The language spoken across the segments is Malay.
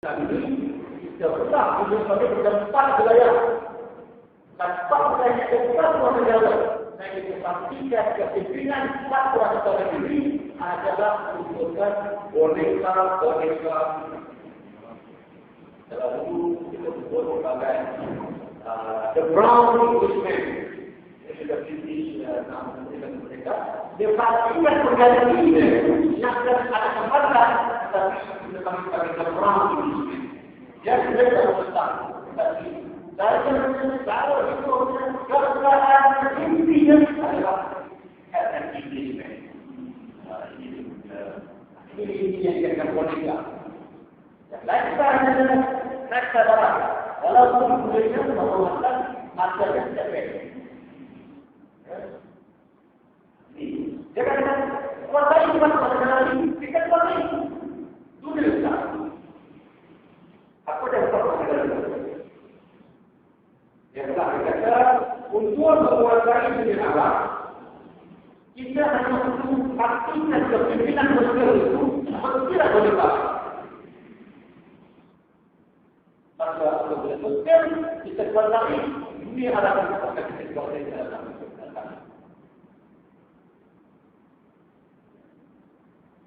Kita pernah sebagai bertempat wilayah. Tanpa wilayah tempat luar negara. Dan kita pastikan kepimpinan fatwa negara ini adalah merupakan boneka. Dalam itu kita sebut sebagai the brown Englishman. Sudah British nama mereka. Dia pastikan perkara ini yang ada kembali, tetapi kita panggil sebagai the brown Englishman. Dia sudah berpesan. Dari kalau itu kebenaran intinya adalah kata Englishman. Ini yang kita boneka. Next adalah walaupun mereka menggunakan masa yang berbeda. Jangan kuasa ini bukan kuasa lagi, kita kuasa ini. Sudah besar. Aku dah kuasa lagi. Yang telah dikata untuk menguasai dunia Allah, kita hanya perlu pastikan kepimpinan manusia itu tidak boleh kalah. Maka betul-betul kita kuasai dunia hadapan kita kuasai dalam.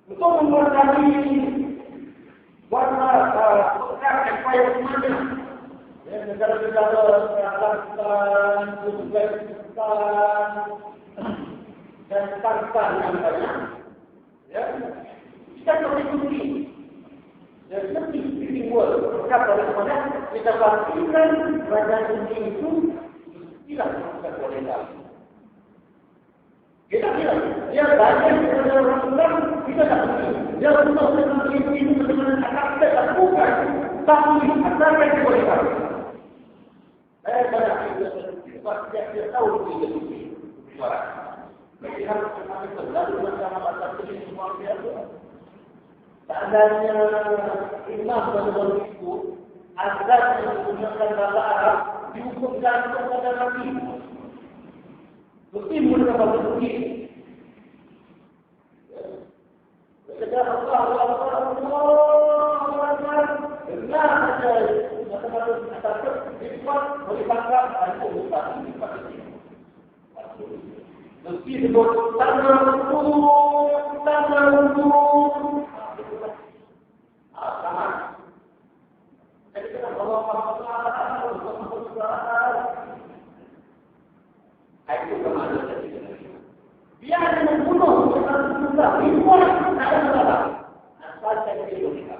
Untuk menguasai warna empire mana? Negara-negara Afghanistan, Uzbekistan, dan Pakistan yang banyak. Ya, kita mengikuti. Dan seperti di world, berkata oleh mana kita pastikan kerajaan ini itu tidak melakukan kualitas. Kita bilang, dia banyak kepada orang-orang, kita tak boleh. Dia untuk menentukan itu benar-benar akan kita lakukan. Tapi asalkan kualitas. Saya banyak dia tahu itu suara. Bagi harus kami selalu bersama-sama ini semua biasa. Tandanya imam benar-benar itu azab yang digunakan bahasa Arab dihukumkan kepada Nabi. Mesti mereka berbunyi. Ketika Allah benar saja matematik atas dibuat oleh bangsa itu bukan dibuat. Mesti disebut tanah sama. Jadi kita kalau itu kemana saja. Dia hanya membunuh orang susah. Ribuan tak ada masalah. Asal saya Indonesia.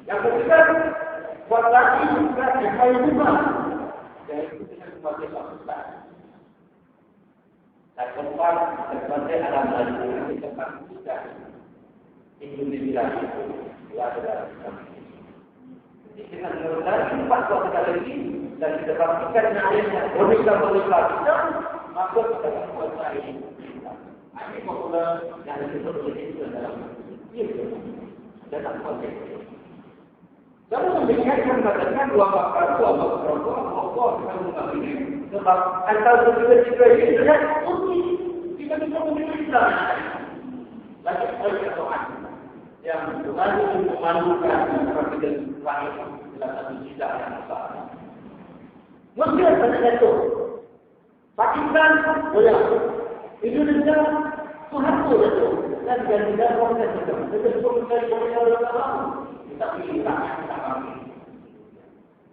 Yang ketiga, buat lagi juga dikai rumah. Dan itu kita sebagai pasukan. Dan keempat, sebagai alam lalu kita pastikan Indonesia itu adalah dengan mengenai empat kuasa lagi dan kita pastikan ayatnya boneka-boneka kita, maka kita akan kuasai ini. Ini popular yang disebut itu dalam dalam konteks. Kalau memberikan katakan dua bakal Allah akan mengambil sebab antara kedua ini adalah kita bisa memberikan lagi persoalan yang selalu memalukan kepada langit dalam satu sidang yang besar. Mesti ada satu. Pakistan boleh, Indonesia Tuhan tu itu dan negara orang itu. Kita semua boleh orang kita pilih kita kami.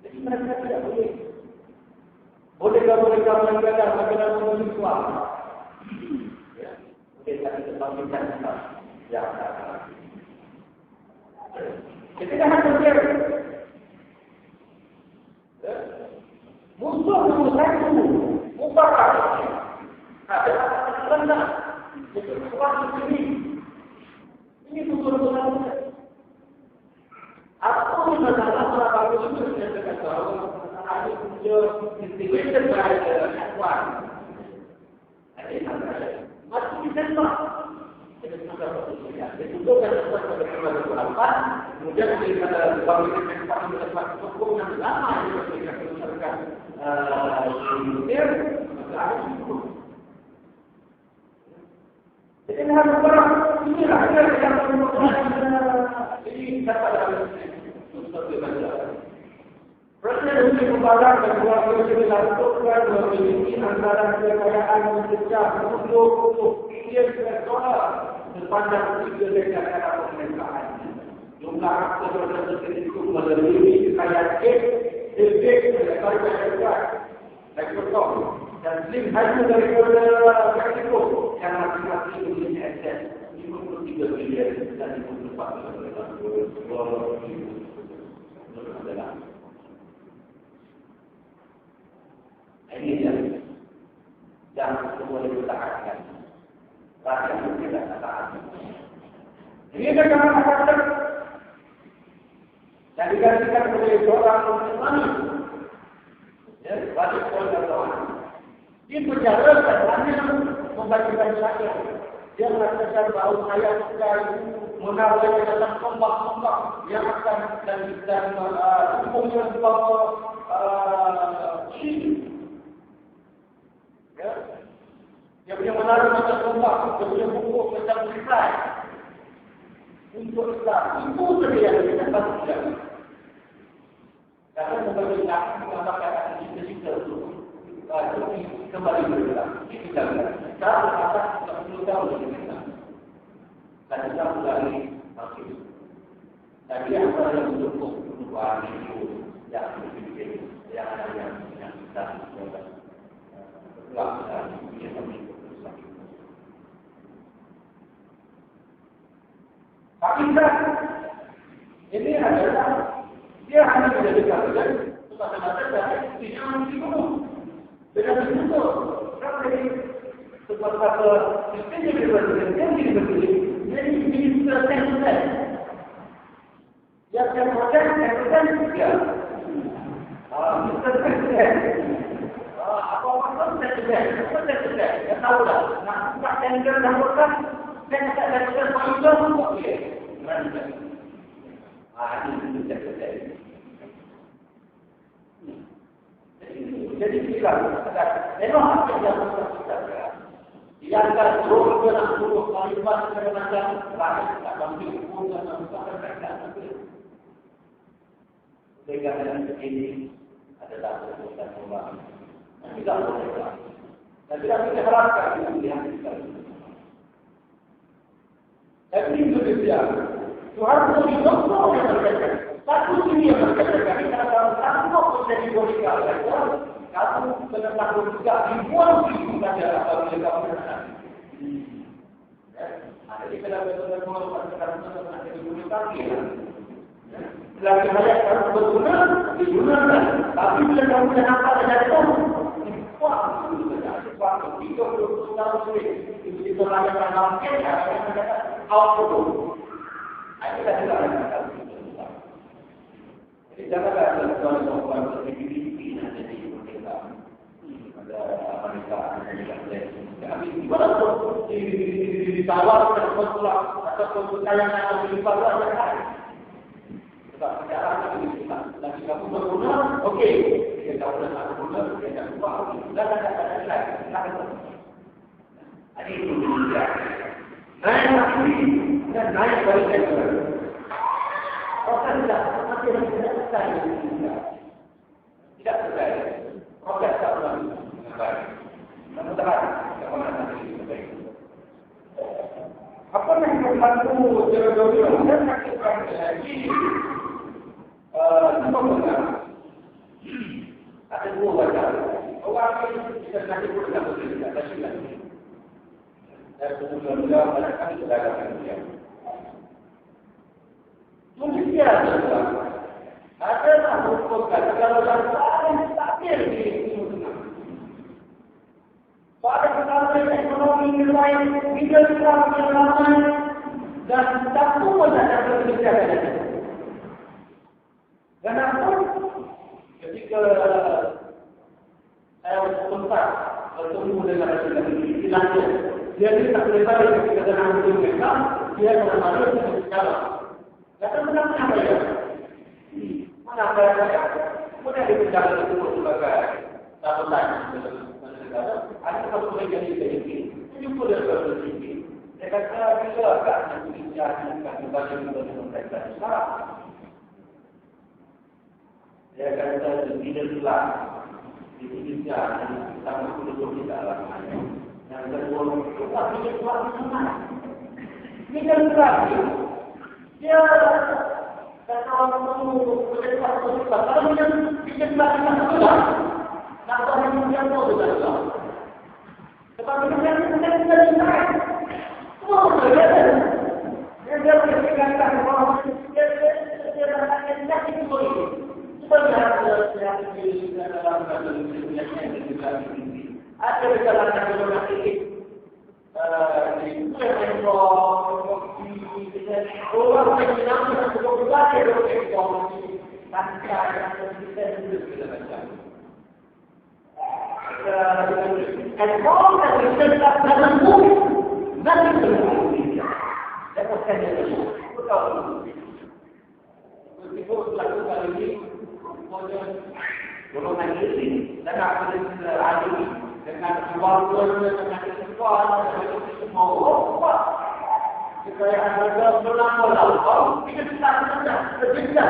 Jadi mereka tidak boleh. Boleh mengatakan bagaimana menjual. Ya, kita kita ya. Ketika hadir musuh itu mubarak ada rendah itu suatu ini betul-betul apa masalah kalau itu kita tahu ada integrated by one masih bisa itu kan kemudian kita bangun tempat hukum yang lama itu kita berdasarkan jadi harus berapa ini rakyat yang Presiden Kepala Ketua Kementerian Agama memiliki anggaran kekayaan yang besar untuk bilion dolar sepanjang 3 dekade pemerintahan. Jumlah aktor tersebut itu melebihi kekayaan daripada Microsoft dan Slim hanya daripada Mexico yang masing-masing memiliki akses 53 bilion dan 54 dolar. Ini yang semua dipertahankan. Rakyat itu tidak tahan. Ini adalah masyarakat yang digantikan oleh seorang Muslim. Ya, wajib orang. Dia berjalan dan hanya membacakan saja. Dia mengatakan bahawa saya sudah menawar dalam tombak-tombak yang akan dan hukumnya bahawa syirik. Ya, dia punya menaruh macam tombak, dia punya buku macam Islam. Untuk Islam, itu saja yang kita lakukan. Karena membagi Islam, mengatakan cita-cita itu kembali berulang. Kita kalau atas 10 tahun kita, dan kita mulai masih. Tapi apa yang mendukung perubahan itu yang berpikir, yang ada yang kita lakukan. Hakikat ini adalah dia hanya menjadikan semata-mata dari tidak dibunuh dengan begitu. Tapi semata-mata sistemnya berbeda, jadi ini selesai. Yang terjadi juga. Apa maksud saya? Ya tahu lah. Nak buat tender dan bukan saya tak lakukan payung okey. Ini tidak. Jadi kita memang apa yang kita lakukan. Dia akan terus berlangsung kalimat macam lain tak mampu pun dan tak dengan ini adalah keputusan Allah. Tidak boleh. Dan tidak kita harapkan pilihan kita. Tapi Indonesia, Tuhan itu didoktor yang berkata. Satu sini yang berkata, kita dalam satu proses politik. Kamu benar-benar juga dibuang itu saja apabila kamu benar. Jadi kita benar-benar melakukan komunikasi. Lagi banyak kamu berguna, digunakan. Tapi bila kamu kenapa dengan itu? Wah, itu sudah 30 tahun itu lagi dalam kita output. Itu dah tidak. Jadi janganlah tuan-tuan seperti ini nanti kita ada Amerika Kami walaupun ditawar konsulat atau tayangan atau dibawa yang sebab sekarang lagi kamu berguna, okey. Kita tahu dah berguna, kita buat. Dah. Ini dia. Naik balik lagi. Proses masih tidak selesai. Tidak selesai. Proses tak berlalu. Mudah-mudahan apa yang berlaku jauh-jauh dan lakukan lagi semua benar. Ada dua wajah. Orang ini kita nanti pun tak boleh kita silat. Dan kemudian melakukan segala dia. Mungkin dia ada hukum kalau lain takdir di dunia. Pada kesalahan ekonomi lain, bila kita berjalan dan tak pun ada berbicara. Kenapa? Ketika saya sempat bertemu dengan Rasulullah SAW, dia tak boleh balik ketika dengan mereka, dia akan balik ke sekarang. Kata kenapa ya? Mana saya? Kemudian dia berjalan ke sebagai tabutan. Ada satu bagian ini, jumpa dia berfikir. Dia kata bila akan berbicara dengan bagian mereka sekarang. Dia kata tidak jelas. Itu bisa sama penduduk di dalam. Yang kedua, kita tidak kuat sama. Ini kan berarti dia kata orang itu berdekat berdekat. Kalau dia tidak melakukan tak boleh menjadi dosa. Tetapi dia tidak bisa. Oh, dia berkata bahawa dia tidak boleh. Sebenarnya di dalam dunia ini juga ini ada perjalanan orang ini di orang yang cukup banyak orang ekonomi tanpa yang kita sudah baca. Kalau kita tetap dalam bumi, nanti berlaku. Dapatkan itu. Begitu lakukan ini. Golongan ini dan akan ada dengan keluarga dengan sekolah dengan semua supaya anda berlaku kita tidak berjejak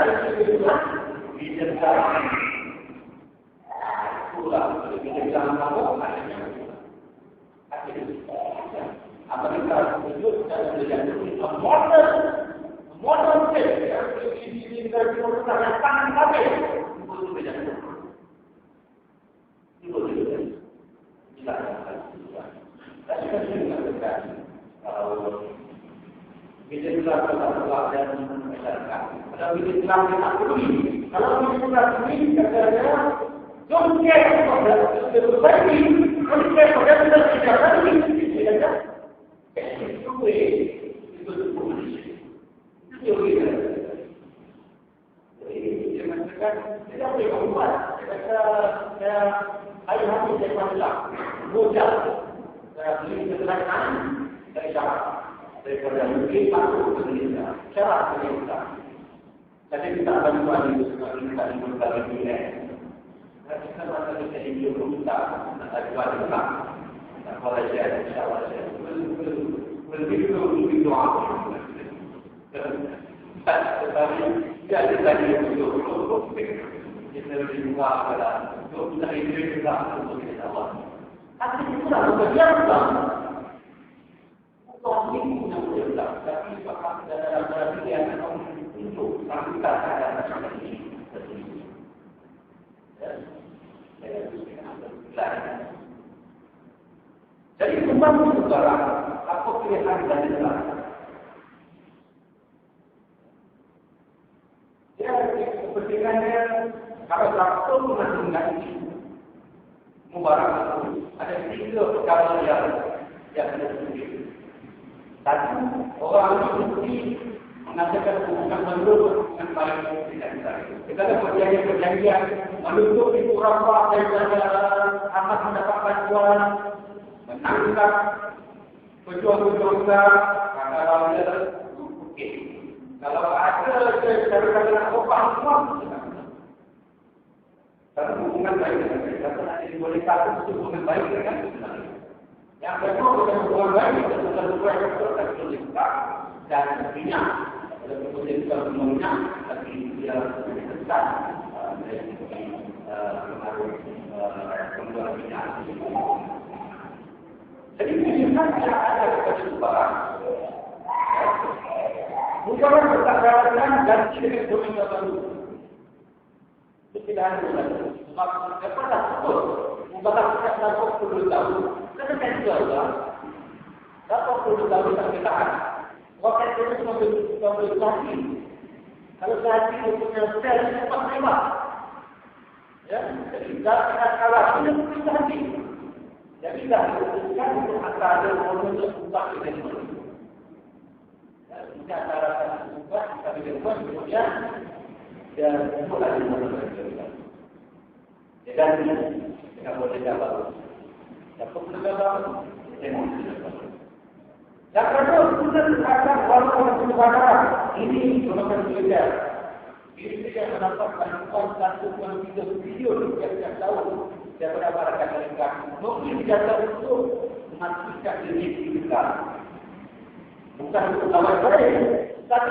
dijejak pulang kita jangan malu apa kita wujud dan menjadi modern ini dari orang tangan kami Bila kita dan masyarakat, kalau kita tidak peduli, kalau kita tidak peduli, katanya, don't care pada sesuatu, don't care pada sesuatu, tidak itu polisi, itu dia. Jadi tidak boleh buat. Saya ayah aku saya mudah. Saya beli kesalahan dari syarat. Daripada mungkin masuk ke Indonesia, syarat Indonesia. Jadi kita akan buat itu kita bagi dunia. Kita akan bisa hidup kita, ada dua juga. Kalau saya, insyaAllah saya lebih doa. Tetapi dia tadi itu kita lebih doa pada kita hidup kita untuk Allah. Tapi kita bekerja Tolong yang berdak, tapi bahkan dalam berarti yang akan untuk kita ada seperti ini. Jadi kembali kepada apa pilihan dari Allah. Ya, kepentingannya kalau satu menentukan ini, mubarak ada 3 perkara yang ada sendiri. Satu, orang itu mengatakan hubungan menurut dengan paling tidak. Kita ada perjanjian menutup itu rapat daripada amat mendapat bantuan, menangkap pejuang-pejuang kalau ada okey. Kalau ada cara-cara opah semua, tapi hubungan baik dengan kita. Kalau boleh satu hubungan baik dengan kita. Yang kedua bukan hubungan baik, bukan hubungan yang terlibat dan tentunya dalam kemudian kita semuanya tapi dia besar dari pengaruh pembuat minyak. Jadi pilihan yang ada kepada sebarang bukan berkatakan dan tidak boleh baru. Pilihan itu sebab kepada betul membalas kita perlu tahu. Kerana juga, dapat perlu tahu tentang ketahan. Waktu itu memberi saksi. Kalau saksi itu punya sel cepat tembak. Ya, jadi kita kalah itu memberi saksi. Jadi dah diputuskan untuk antara untuk ubah ini. Jika antara ubah, kita ubah kemudian dan mulai dilakukan. Dan kita boleh dapat. Dapat berdapat, yang kedua, sudah dikatakan walaupun berdapat, ini bukan berbeda. Ini tidak mendapatkan satu video yang tahu daripada para kata-kata. Mungkin tidak untuk memastikan diri kita. Bukan untuk lawan baik, tapi